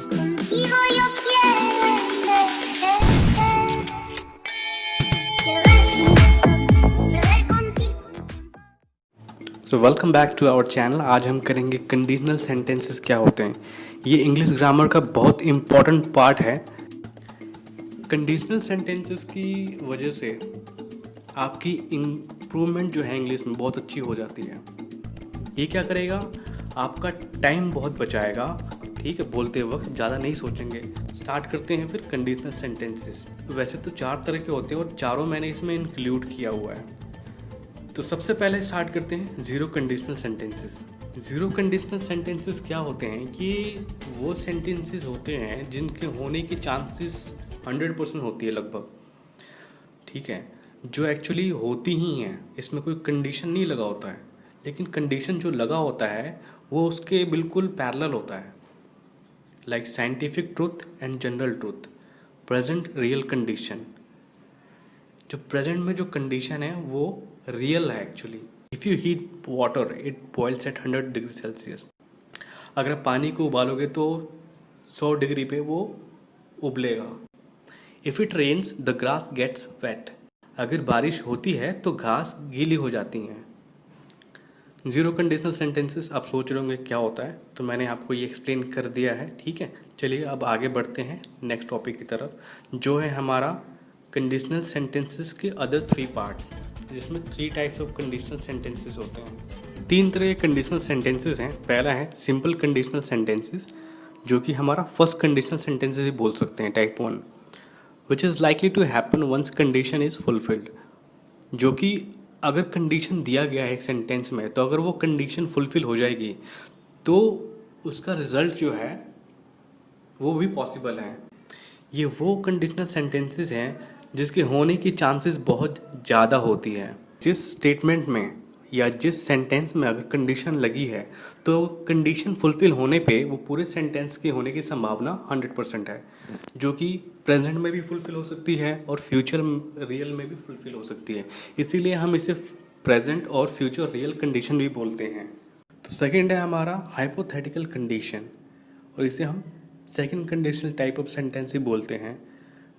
Contigo yo quiero envejecer. Beber contigo. So welcome back to our channel. आज हम करेंगे conditional sentences क्या होते हैं। ये इंग्लिश ग्रामर का बहुत इम्पॉर्टेंट पार्ट है। कंडीशनल सेंटेंसेस की वजह से आपकी इम्प्रूवमेंट जो है इंग्लिश में बहुत अच्छी हो जाती है। ये क्या करेगा, आपका टाइम बहुत बचाएगा। ठीक है, बोलते वक्त ज़्यादा नहीं सोचेंगे। स्टार्ट करते हैं फिर कंडीशनल सेंटेंसेस। वैसे तो 4 तरह के होते हैं और चारों मैंने इसमें इंक्लूड किया हुआ है। तो सबसे पहले स्टार्ट करते हैं zero conditional sentences. Zero conditional sentences क्या होते हैं? ये वो सेंटेंसेस होते हैं जिनके होने की चांसेस 100% होती है लगभग। ठीक है, जो एक्चुअली होती ही हैं, इसमें कोई कंडीशन नहीं लगा होता है, लेकिन कंडीशन जो लगा होता है वो उसके बिल्कुल पैरेलल होता है। Like scientific truth and general truth, present real condition. जो प्रेजेंट में जो कंडीशन है वो रियल है actually. If you heat water it boils at 100 degree Celsius. अगर आप पानी को उबालोगे तो 100 डिग्री पे वो उबलेगा। If it rains the grass gets wet. अगर बारिश होती है तो घास गीली हो जाती हैं। ज़ीरो कंडीशनल सेंटेंसेस आप सोच रहे होंगे क्या होता है, तो मैंने आपको ये एक्सप्लेन कर दिया है। ठीक है, चलिए अब आगे बढ़ते हैं नेक्स्ट टॉपिक की तरफ, जो है हमारा कंडीशनल सेंटेंसेस के अदर 3 पार्ट्स, जिसमें 3 टाइप्स ऑफ कंडीशनल सेंटेंसेस होते हैं। 3 तरह के कंडीशनल सेंटेंसेस हैं। पहला है सिंपल कंडीशनल सेंटेंसेस, जो कि हमारा फर्स्ट कंडीशनल सेंटेंसेस भी बोल सकते हैं, type 1, which is likely to happen once condition is fulfilled. जो कि अगर कंडीशन दिया गया है एक सेंटेंस में, तो अगर वो कंडीशन फुलफिल हो जाएगी तो उसका रिजल्ट जो है वो भी पॉसिबल है। ये वो कंडीशनल सेंटेंसेस हैं जिसके होने की चांसेस बहुत ज़्यादा होती है। जिस स्टेटमेंट में या जिस सेंटेंस में अगर कंडीशन लगी है तो कंडीशन फुलफिल होने पे वो पूरे सेंटेंस के होने की संभावना 100% है, जो कि प्रेजेंट में भी फुलफिल हो सकती है और फ्यूचर रियल में भी फुलफिल हो सकती है। इसीलिए हम इसे प्रेजेंट और फ्यूचर रियल कंडीशन भी बोलते हैं। तो सेकेंड है हमारा हाइपोथेटिकल कंडीशन, और इसे हम second conditional type of sentence ही बोलते हैं,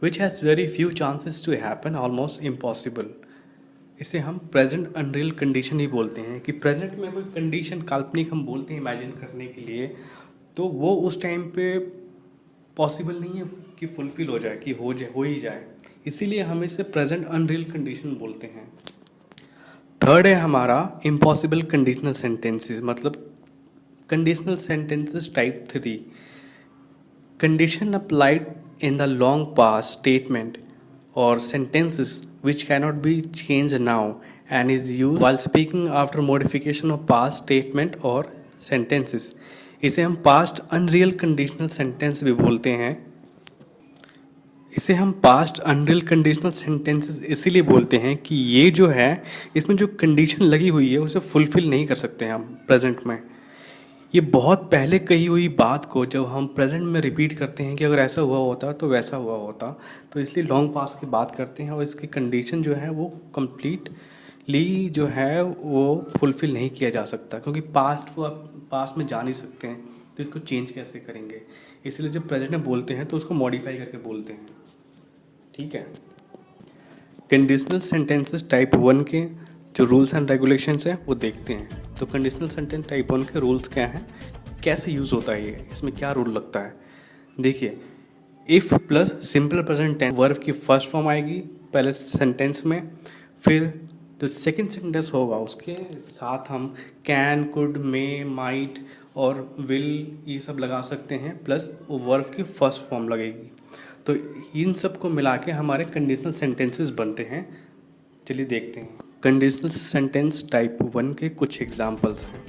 which has very few chances to happen, almost impossible. इसे हम प्रेजेंट अनरियल कंडीशन ही बोलते हैं कि प्रेजेंट में कोई कंडीशन काल्पनिक हम बोलते हैं इमेजिन करने के लिए, तो वो उस टाइम पे पॉसिबल नहीं है कि फुलफिल हो जाए, कि हो ही जाए। इसीलिए हम इसे प्रेजेंट अनरियल कंडीशन बोलते हैं। थर्ड है हमारा इम्पॉसिबल कंडीशनल सेंटेंसेस, मतलब conditional sentences type 3। Condition applied in the long past statement or sentences which cannot be changed now and is used while speaking after modification of past statement or sentences। इसे हम past unreal conditional sentence भी बोलते हैं। इसे हम past unreal conditional sentences इसीलिए बोलते हैं कि ये जो है, इसमें जो कंडीशन लगी हुई है उसे फुलफिल नहीं कर सकते हैं हम प्रेजेंट में। ये बहुत पहले कही हुई बात को जब हम प्रेजेंट में रिपीट करते हैं कि अगर ऐसा हुआ होता तो वैसा हुआ होता, तो इसलिए लॉन्ग पास की बात करते हैं और इसकी कंडीशन जो है वो कम्प्लीटली जो है वो फुलफिल नहीं किया जा सकता, क्योंकि पास्ट को आप पास्ट में जा नहीं सकते हैं, तो इसको चेंज कैसे करेंगे। इसलिए जब प्रेजेंट में बोलते हैं तो उसको मॉडिफाई करके बोलते हैं। ठीक है, कंडीशनल सेंटेंसेस टाइप 1 के जो रूल्स एंड रेगुलेशंस हैं वो देखते हैं। तो कंडीशनल सेंटेंस टाइप 1 के रूल्स क्या हैं, कैसे यूज़ होता है ये, इसमें क्या रूल लगता है। देखिए, if plus simple present tense verb की फर्स्ट फॉर्म आएगी पहले सेंटेंस में, फिर जो सेकंड सेंटेंस होगा उसके साथ हम कैन, कुड, मे, माइट और विल ये सब लगा सकते हैं, प्लस वर्ब की फर्स्ट फॉर्म लगेगी। तो इन सब को मिला के हमारे कंडीशनल सेंटेंसेस बनते हैं। चलिए देखते हैं कंडीशनल सेंटेंस टाइप 1 के कुछ एग्जांपल्स हैं।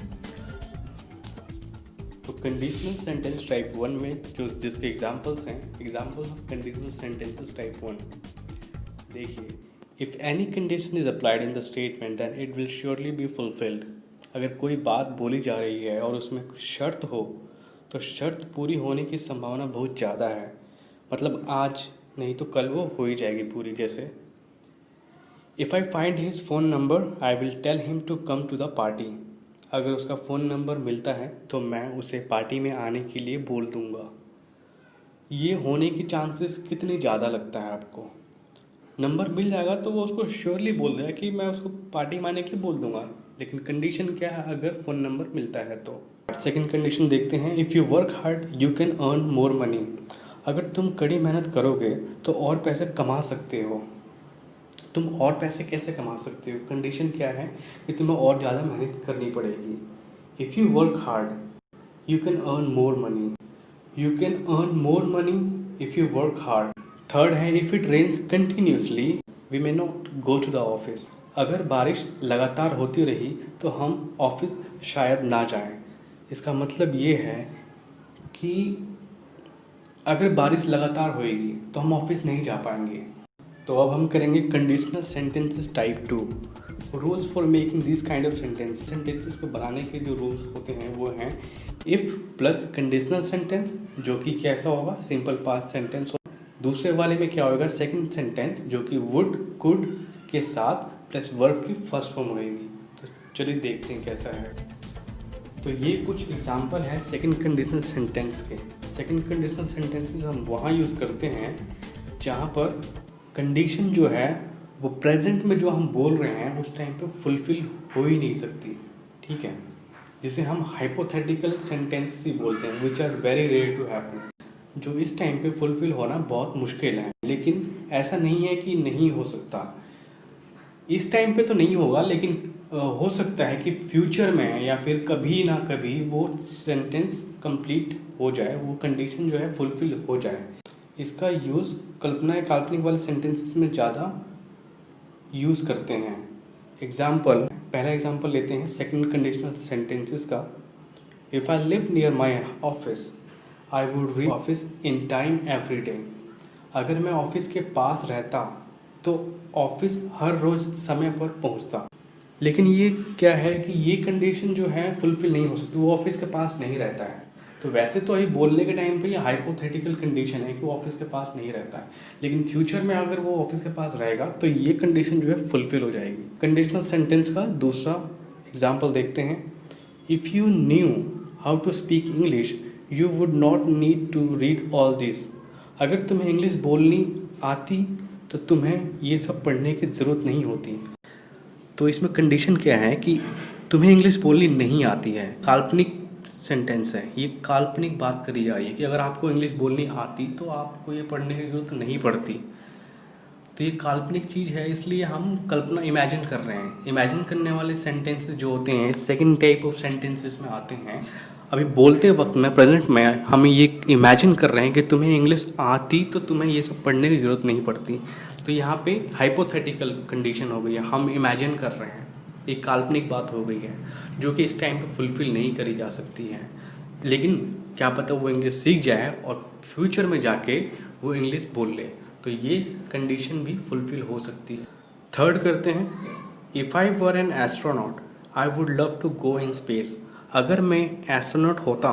तो कंडीशनल सेंटेंस टाइप 1 में जो जिसके एग्जांपल्स हैं, examples of conditional sentences type 1। देखिए, if any condition is applied in the statement then it will surely be fulfilled. अगर कोई बात बोली जा रही है और उसमें शर्त हो तो शर्त पूरी होने की संभावना बहुत ज़्यादा है, मतलब आज नहीं तो कल वो हो ही जाएगी पूरी। जैसे if I find his phone number I will tell him to come to the party. अगर उसका फ़ोन नंबर मिलता है तो मैं उसे पार्टी में आने के लिए बोल दूंगा। ये होने की चांसेस कितनी ज़्यादा लगता है आपको? नंबर मिल जाएगा तो वो उसको श्योरली बोल देगा कि मैं उसको पार्टी में आने के लिए बोल दूंगा, लेकिन कंडीशन क्या है अगर फ़ोन नंबर मिलता है तो? सेकंड कंडीशन देखते हैं, if you work hard you can earn more money. अगर तुम कड़ी मेहनत करोगे तो और पैसे कमा सकते हो। तुम और पैसे कैसे कमा सकते हो? कंडीशन क्या है कि तुम्हें और ज़्यादा मेहनत करनी पड़ेगी। If you work hard you can earn more money, you can earn more money if you work hard. Third है, if it rains continuously we may not go to the office. अगर बारिश लगातार होती रही तो हम ऑफिस शायद ना जाएं। इसका मतलब ये है कि अगर बारिश लगातार होएगी तो हम ऑफिस नहीं जा पाएंगे। तो अब हम करेंगे conditional sentences type 2। Rules for making this kind of sentences को बनाने के जो रूल्स होते हैं वो हैं इफ़ प्लस कंडीशनल सेंटेंस, जो कि कैसा होगा, सिंपल पास्ट सेंटेंस। दूसरे वाले में क्या होगा, सेकंड सेंटेंस जो कि वुड कुड के साथ प्लस वर्ब की फर्स्ट फॉर्म होगी। तो चलिए देखते हैं कैसा है। तो ये कुछ एग्जांपल है सेकंड कंडीशनल सेंटेंस के। सेकंड कंडीशनल सेंटेंसेस हम वहाँ यूज़ करते हैं जहाँ पर कंडीशन जो है वो प्रेजेंट में जो हम बोल रहे हैं उस टाइम पे फुलफिल हो ही नहीं सकती, ठीक है, जिसे हम हाइपोथेटिकल सेंटेंसेस ही बोलते हैं, which are very rare to happen, जो इस टाइम पे फुलफिल होना बहुत मुश्किल है। लेकिन ऐसा नहीं है कि नहीं हो सकता, इस टाइम पे तो नहीं होगा, लेकिन हो सकता है कि फ्यूचर में या फिर कभी ना कभी वो सेंटेंस कंप्लीट हो जाए, वो कंडीशन जो है फुलफिल हो जाए। इसका यूज़ कल्पना काल्पनिक वाले सेंटेंसेस में ज़्यादा यूज़ करते हैं। एग्जाम्पल, पहला एग्जाम्पल लेते हैं सेकंड कंडीशनल सेंटेंसेस का। If I live near my office I would reach office in time every day. अगर मैं ऑफिस के पास रहता तो ऑफिस हर रोज़ समय पर पहुंचता। लेकिन ये क्या है कि ये कंडीशन जो है फुलफिल नहीं हो सकती, वो ऑफिस के पास नहीं रहता है। तो वैसे तो अभी बोलने के टाइम पे ये हाइपोथेटिकल कंडीशन है कि वो ऑफिस के पास नहीं रहता है, लेकिन फ्यूचर में अगर वो ऑफिस के पास रहेगा तो ये कंडीशन जो है फुलफिल हो जाएगी। कंडीशनल सेंटेंस का दूसरा एग्जाम्पल देखते हैं। If you knew how to speak English you would not need to read all this. अगर तुम्हें इंग्लिश बोलनी आती तो तुम्हें ये सब पढ़ने की ज़रूरत नहीं होती। तो इसमें कंडीशन क्या है कि तुम्हें इंग्लिश बोलनी नहीं आती है। काल्पनिक सेंटेंस है, ये काल्पनिक बात करी जा रही है कि अगर आपको इंग्लिश बोलनी आती तो आपको ये पढ़ने की ज़रूरत नहीं पड़ती। तो ये काल्पनिक चीज़ है, इसलिए हम कल्पना इमेजिन कर रहे हैं। इमेजिन करने वाले सेंटेंसेस जो होते हैं सेकंड टाइप ऑफ सेंटेंसेस में आते हैं। अभी बोलते वक्त में प्रेजेंट में हम ये इमेजिन कर रहे हैं कि तुम्हें इंग्लिश आती तो तुम्हें ये सब पढ़ने की ज़रूरत नहीं पड़ती। तो यहाँ पे हाइपोथेटिकल कंडीशन हो गई है, हम इमेजिन कर रहे हैं, एक काल्पनिक बात हो गई है जो कि इस टाइम पे फुलफिल नहीं करी जा सकती है। लेकिन क्या पता वो इंग्लिश सीख जाए और फ्यूचर में जाके वो इंग्लिश बोल ले, तो ये कंडीशन भी फुलफिल हो सकती है। थर्ड करते हैं, if I were an astronaut I would love to go in space. अगर मैं एस्ट्रोनॉट होता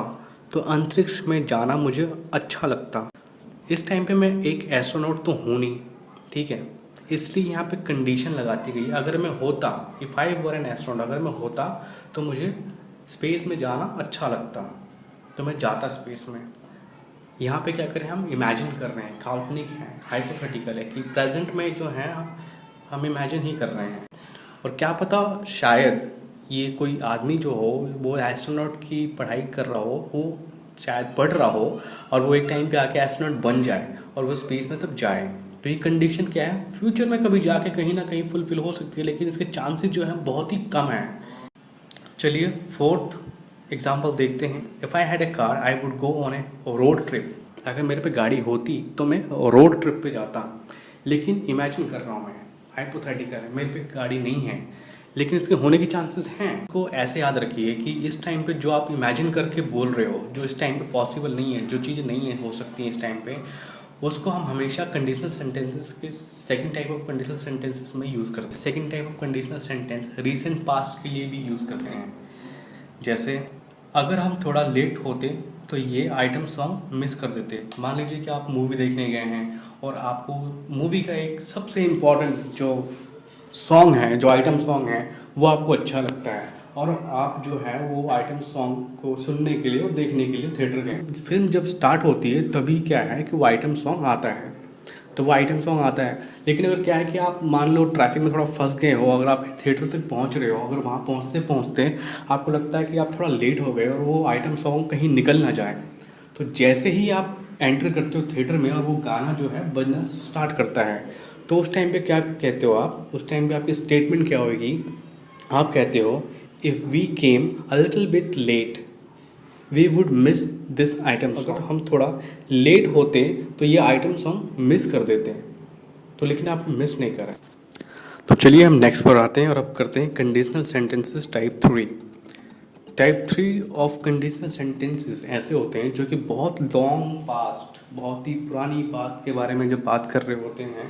तो अंतरिक्ष में जाना मुझे अच्छा लगता। इस टाइम पे मैं एक एस्ट्रोनॉट तो हूँ नहीं, ठीक है, इसलिए यहाँ पे कंडीशन लगाती गई। अगर मैं होता, if I were an astronaut, अगर मैं होता तो मुझे स्पेस में जाना अच्छा लगता, तो मैं जाता स्पेस में। यहाँ पे क्या करें, हम इमेजिन कर रहे हैं, काल्पनिक है, हाइपोथेटिकल है कि प्रेजेंट में जो है हम इमेजिन ही कर रहे हैं। और क्या पता शायद ये कोई आदमी जो हो वो एस्ट्रोनॉट की पढ़ाई कर रहा हो, वो शायद पढ़ रहा हो और वो एक टाइम पे आके एस्ट्रोनॉट बन जाए और वो स्पेस में तब जाए। तो ये कंडीशन क्या है, फ्यूचर में कभी जाके कहीं ना कहीं फुलफिल हो सकती है, लेकिन इसके चांसेस जो हैं बहुत ही कम हैं। चलिए फोर्थ एग्जाम्पल देखते हैं। If I had a car I would go on A road trip. अगर मेरे पे गाड़ी होती तो मैं रोड ट्रिप पे जाता, लेकिन इमेजिन कर रहा हूँ मैं, हाइपोथेटिकल है, मेरे पे गाड़ी नहीं है, लेकिन इसके होने के चांसेस हैं। को ऐसे याद रखिए कि इस टाइम पे जो आप इमेजिन करके बोल रहे हो, जो इस टाइम पे पॉसिबल नहीं है, जो चीज़ें नहीं है हो सकती हैं इस टाइम पे, उसको हम हमेशा कंडीशनल सेंटेंसेस के second type of conditional sentences में यूज़ करते हैं। Second type of conditional sentence recent past के लिए भी यूज़ करते हैं। जैसे अगर हम थोड़ा लेट होते तो ये आइटम सॉन्ग मिस कर देते। मान लीजिए कि आप मूवी देखने गए हैं और आपको मूवी का एक सबसे इम्पॉर्टेंट जो सॉन्ग है, जो आइटम सॉन्ग है, वो आपको अच्छा लगता है और आप जो है वो आइटम सॉन्ग को सुनने के लिए और देखने के लिए थिएटर गए। फिल्म जब स्टार्ट होती है तभी क्या है कि वो आइटम सॉन्ग आता है, तो वो आइटम सॉन्ग आता है। लेकिन अगर क्या है कि आप मान लो ट्रैफिक में थोड़ा फंस गए हो, अगर आप थिएटर तक पहुंच रहे हो, अगर वहाँ पहुँचते पहुँचते आपको लगता है कि आप थोड़ा लेट हो गए और वो आइटम सॉन्ग कहीं निकल ना जाए, तो जैसे ही आप एंटर करते हो थिएटर में और वो गाना जो है बजना स्टार्ट करता है, तो उस टाइम पे क्या कहते हो आप? उस टाइम पे आपकी स्टेटमेंट क्या होगी? आप कहते हो if we came a little bit late we would miss this item song. अगर हम थोड़ा लेट होते तो ये आइटम सॉन्ग मिस कर देते हैं, तो लेकिन आप मिस नहीं करें। तो चलिए हम नेक्स्ट पर आते हैं और अब करते हैं conditional sentences type 3। Type 3 of conditional sentences ऐसे होते हैं जो कि बहुत लॉन्ग पास्ट, बहुत ही पुरानी बात के बारे में जब बात कर रहे होते हैं,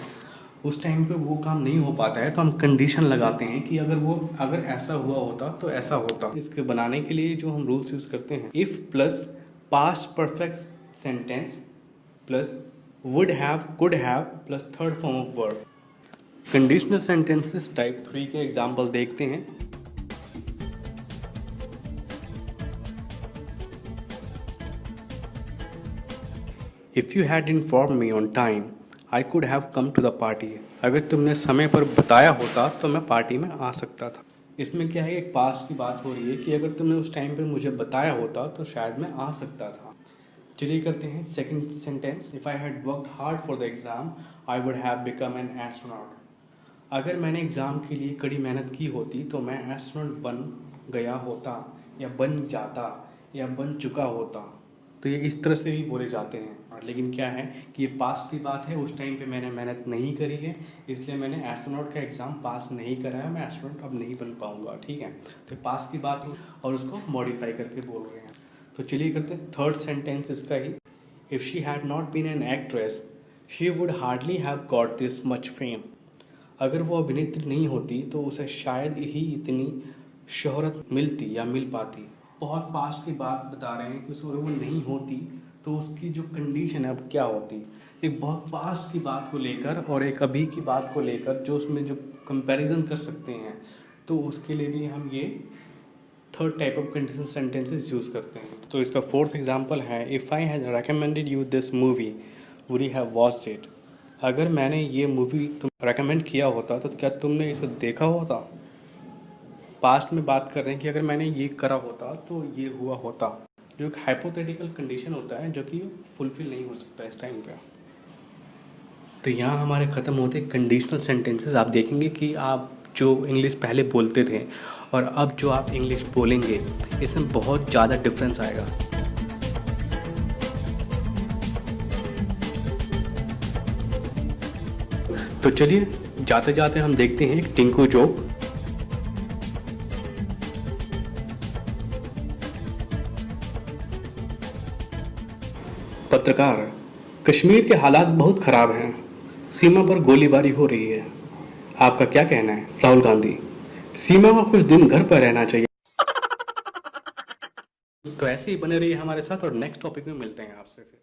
उस टाइम पे वो काम नहीं हो पाता है, तो हम कंडीशन लगाते हैं कि अगर ऐसा हुआ होता तो ऐसा होता। इसके बनाने के लिए जो हम रूल्स यूज़ करते हैं, if plus past perfect sentence plus would have could have plus third form of verb. Conditional sentences type 3 के एग्जाम्पल देखते हैं। If you had inform me on time I could have come to the party. अगर तुमने समय पर बताया होता तो मैं पार्टी में आ सकता था। इसमें क्या है, एक पास्ट की बात हो रही है कि अगर तुमने उस टाइम पे मुझे बताया होता तो शायद मैं आ सकता था। चलिए करते हैं second sentence. If I had worked hard for the exam I would have become an astronaut. अगर मैंने एग्ज़ाम के लिए कड़ी मेहनत की होती तो मैं एस्ट्रोनॉट बन गया होता या बन जाता या बन चुका होता। तो ये इस तरह से भी बोले जाते हैं। और लेकिन क्या है कि ये पास्ट की बात है, उस टाइम पे मैंने मेहनत नहीं करी है, इसलिए मैंने एस्ट्रोनॉट का एग्ज़ाम पास नहीं करा है, मैं एस्ट्रोनॉट अब नहीं बन पाऊंगा। ठीक है, तो पास्ट की बात हो और उसको मॉडिफाई करके बोल रहे हैं। तो चलिए करते हैं थर्ड सेंटेंस इसका ही। If she had not been an actress she would hardly have got this much fame. अगर वो अभिनेत्री नहीं होती तो उसे शायद ही इतनी शोहरत मिलती या मिल पाती। बहुत पास्ट की बात बता रहे हैं कि उसको अगर वो नहीं होती तो उसकी जो कंडीशन है अब क्या होती। एक बहुत पास्ट की बात को लेकर और एक अभी की बात को लेकर जो उसमें जो कंपैरिजन कर सकते हैं, तो उसके लिए भी हम ये third type of conditional sentences use करते हैं। तो इसका फोर्थ एग्जांपल है, if I had recommended you this movie would you have watched it. अगर मैंने ये मूवी तुम रेकमेंड किया होता तो क्या तुमने इसे देखा होता। पास्ट में बात कर रहे हैं कि अगर मैंने ये करा होता तो ये हुआ होता, जो एक हाइपोथेटिकल कंडीशन होता है जो कि फुलफिल नहीं हो सकता इस टाइम पे। तो यहाँ हमारे ख़त्म होते कंडीशनल सेंटेंसेस। आप देखेंगे कि आप जो इंग्लिश पहले बोलते थे और अब जो आप इंग्लिश बोलेंगे इसमें बहुत ज़्यादा डिफरेंस आएगा। तो चलिए जाते जाते हम देखते हैं एक टिंकू जोक। पत्रकार, कश्मीर के हालात बहुत ख़राब हैं, सीमा पर गोलीबारी हो रही है, आपका क्या कहना है। राहुल गांधी, सीमा में कुछ दिन घर पर रहना चाहिए। तो ऐसे ही बने रहिए हमारे साथ और नेक्स्ट टॉपिक में मिलते हैं आपसे फिर।